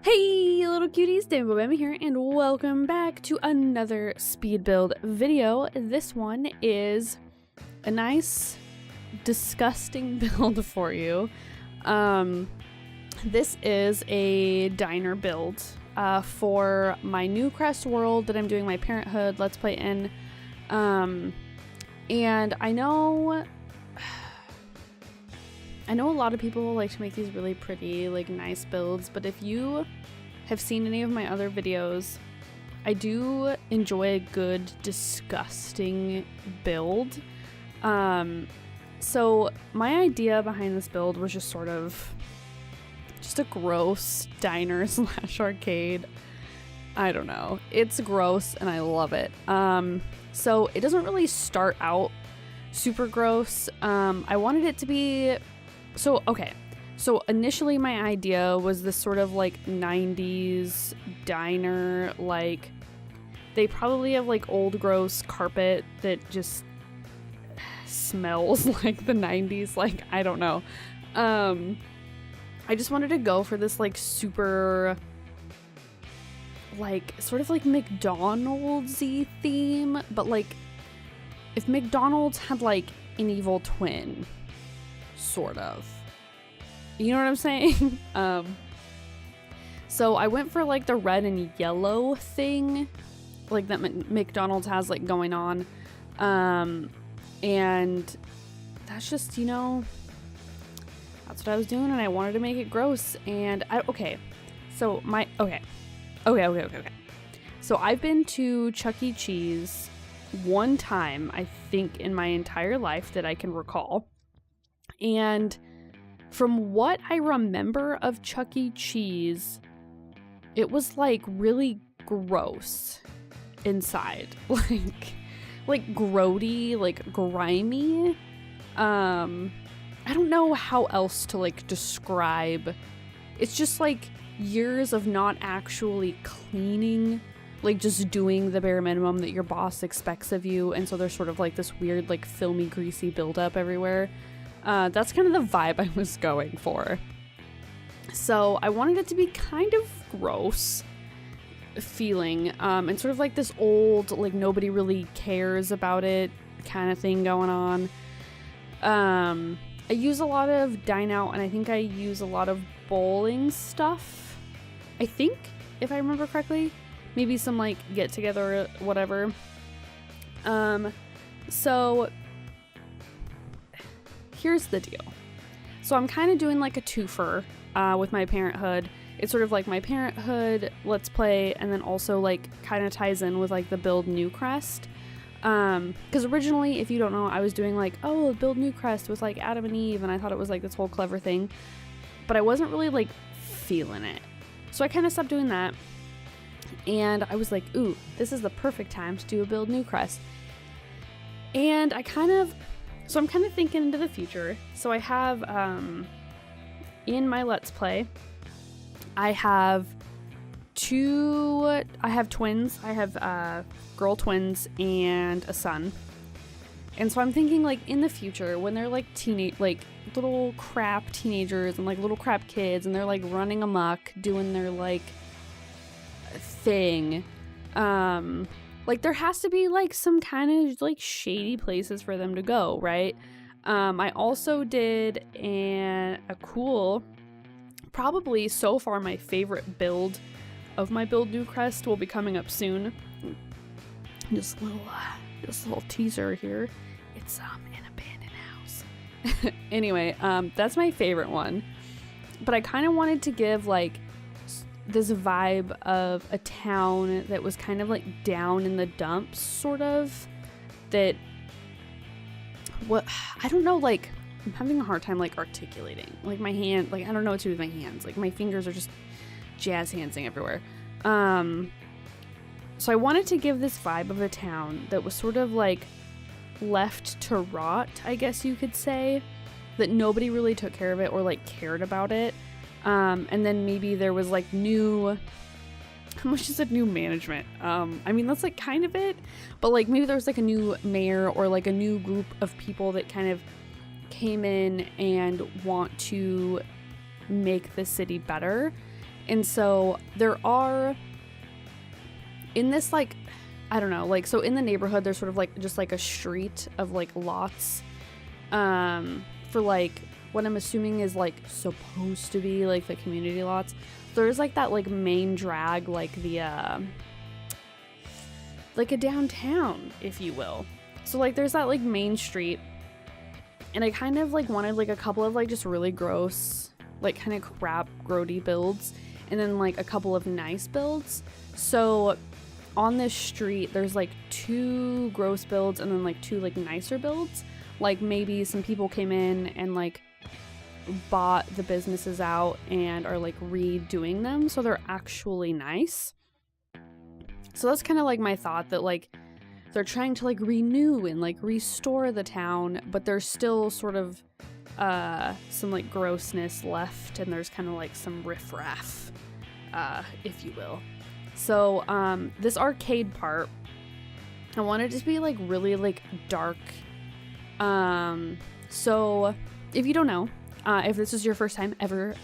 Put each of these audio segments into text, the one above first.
Hey little cuties, Bemi here, and welcome back to another speed build video. This one is a nice, disgusting build for you. This is a diner build for my Newcrest world that I'm doing my Parenthood Let's Play in. And I know a lot of people like to make these really pretty, like nice builds, but if you have seen any of my other videos, I do enjoy a good, disgusting build. So my idea behind this build was just sort of just a gross diner slash arcade. I don't know. It's gross and I love it. So it doesn't really start out super gross. I wanted it to be so initially my idea was this sort of like 90s diner, like they probably have like old gross carpet that just smells like the 90s, like I don't know. I just wanted to go for this like super like sort of like McDonald's-y theme, but like if McDonald's had like an evil twin, sort of. You know what I'm saying? So I went for like the red and yellow thing, like that McDonald's has like going on. And that's just, you know, that's what I was doing, and I wanted to make it gross. And So I've been to Chuck E. Cheese one time, I think, in my entire life that I can recall. And from what I remember of Chuck E. Cheese, it was like really gross inside. like grody, like grimy. I don't know how else to like describe. It's just like years of not actually cleaning, like just doing the bare minimum that your boss expects of you, and so there's sort of like this weird like filmy greasy buildup everywhere. That's kind of the vibe I was going for. So I wanted it to be kind of gross feeling, and sort of like this old, like nobody really cares about it kind of thing going on. I use a lot of dine out, and I think I use a lot of bowling stuff. I think, if I remember correctly, maybe some like get together or whatever. So here's the deal. So I'm kind of doing like a twofer with my Parenthood. It's sort of like my Parenthood Let's Play, and then also like kind of ties in with like the build Newcrest. Because originally, if you don't know, I was doing like, oh, build Newcrest with like Adam and Eve, and I thought it was like this whole clever thing, but I wasn't really like feeling it. So I kind of stopped doing that, and I was like, ooh, this is the perfect time to do a build Newcrest. And I'm kind of thinking into the future. So I have, in my Let's Play, I have twins. I have, girl twins and a son. And so I'm thinking like in the future when they're like like little crap teenagers and like little crap kids, and they're like running amok doing their like thing, like there has to be like some kind of like shady places for them to go, right? I also did a cool, probably so far my favorite build of my build Newcrest will be coming up soon. Just a little teaser here. It's an abandoned house. Anyway, that's my favorite one. But I kind of wanted to give like this vibe of a town that was kind of like down in the dumps, sort of. That, what, I don't know, like I'm having a hard time like articulating. Like my hand, like I don't know what to do with my hands. Like my fingers are just jazz handsing everywhere. So I wanted to give this vibe of a town that was sort of like left to rot, I guess you could say, that nobody really took care of it or like cared about it. And then maybe there was like new management. I mean, that's like kind of it, but like maybe there was like a new mayor or like a new group of people that kind of came in and want to make the city better. And so there are, in this, like, I don't know, like, so in the neighborhood, there's sort of like just like a street of like lots for like what I'm assuming is like supposed to be like the community lots. There's like that like main drag, like the like a downtown, if you will. So like there's that like main street, and I kind of like wanted like a couple of like just really gross, like kind of crap grody builds, and then like a couple of nice builds. So on this street there's like 2 gross builds and then like 2 like nicer builds. Like maybe some people came in and like bought the businesses out and are like redoing them, so they're actually nice. So that's kind of like my thought, that like they're trying to like renew and like restore the town, but there's still sort of some like grossness left, and there's kind of like some riffraff, if you will. So this arcade part, I wanted it to be like really like dark. So if you don't know, if this is your first time ever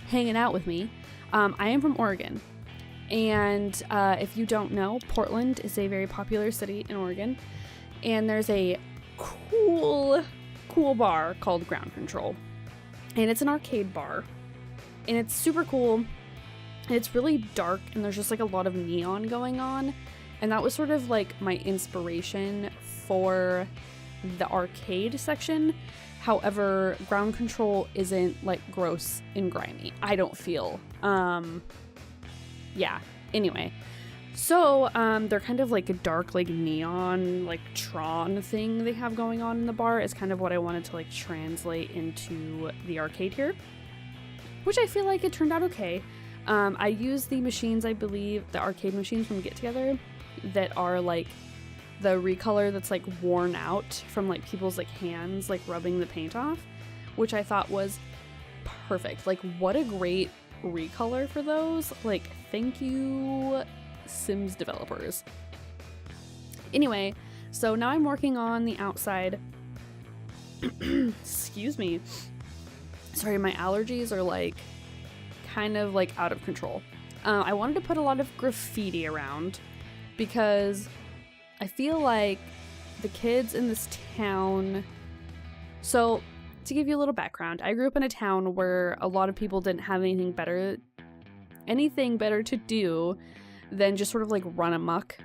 hanging out with me, I am from Oregon. And if you don't know, Portland is a very popular city in Oregon. And there's a cool bar called Ground Control. And it's an arcade bar. And it's super cool. And it's really dark, and there's just like a lot of neon going on. And that was sort of like my inspiration for the arcade section. However, Ground Control isn't like gross and grimy, I don't feel. Yeah, anyway. So, they're kind of like a dark, like neon, like Tron thing they have going on in the bar is kind of what I wanted to like translate into the arcade here, which I feel like it turned out okay. I used the machines, I believe, the arcade machines from Get Together that are like the recolor that's like worn out from like people's like hands like rubbing the paint off, which I thought was perfect. Like, what a great recolor for those. Like, thank you, Sims developers. Anyway, so now I'm working on the outside. Excuse me. Sorry, my allergies are like kind of like out of control. I wanted to put a lot of graffiti around because I feel like the kids in this town. So to give you a little background, I grew up in a town where a lot of people didn't have anything better to do than just sort of like run amok.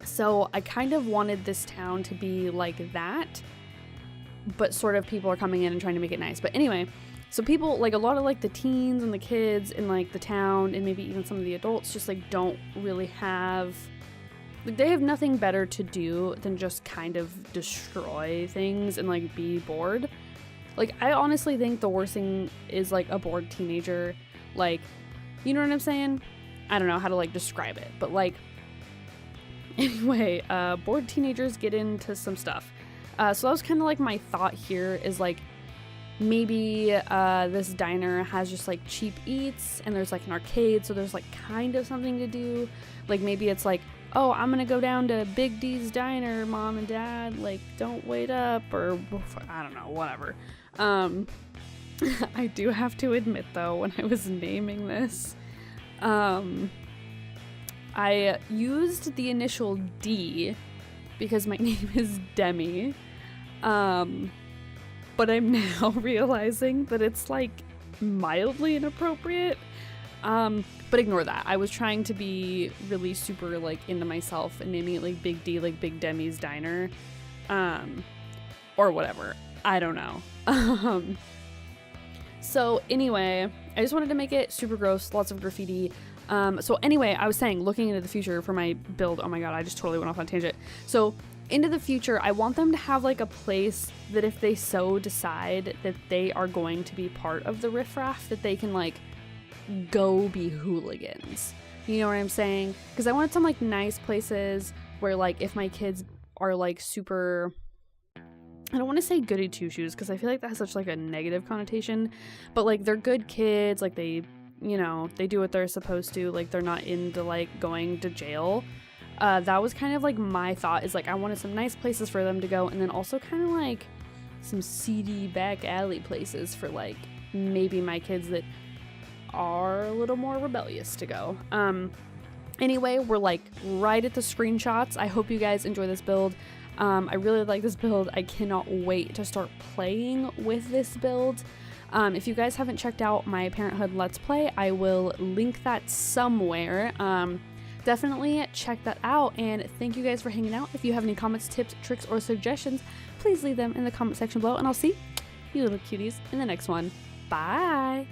So I kind of wanted this town to be like that, but sort of people are coming in and trying to make it nice. But anyway, so people, like a lot of like the teens and the kids in like the town, and maybe even some of the adults, just like don't really have, like they have nothing better to do than just kind of destroy things and like be bored. Like, I honestly think the worst thing is like a bored teenager. Like, you know what I'm saying? I don't know how to like describe it, but like, anyway, bored teenagers get into some stuff. So that was kind of like my thought here is like, maybe this diner has just like cheap eats and there's like an arcade, so there's like kind of something to do. Like maybe it's like, oh, I'm gonna go down to Big D's Diner, Mom and Dad, like don't wait up, or I don't know, whatever. I do have to admit though, when I was naming this, I used the initial D because my name is Demi. But I'm now realizing that it's like mildly inappropriate. But ignore that. I was trying to be really super like into myself and naming it like Big D, like Big Demi's Diner, or whatever. I don't know. So anyway, I just wanted to make it super gross, lots of graffiti. So anyway, I was saying, looking into the future for my build, oh my god, I just totally went off on a tangent. So into the future, I want them to have like a place that if they so decide that they are going to be part of the riffraff, that they can like go be hooligans. You know what I'm saying? Because I wanted some like nice places where like if my kids are like super, I don't want to say goody two shoes because I feel like that has such like a negative connotation, but like they're good kids, like they, you know, they do what they're supposed to, like they're not into like going to jail. That was kind of like my thought, is like I wanted some nice places for them to go, and then also kind of like some seedy back alley places for like maybe my kids that are a little more rebellious to go. Anyway, we're like right at the screenshots. I hope you guys enjoy this build. I really like this build. I cannot wait to start playing with this build. If you guys haven't checked out my Parenthood Let's Play, I will link that somewhere. Definitely check that out, and thank you guys for hanging out. If you have any comments, tips, tricks, or suggestions, please leave them in the comment section below, and I'll see you little cuties in the next one. Bye!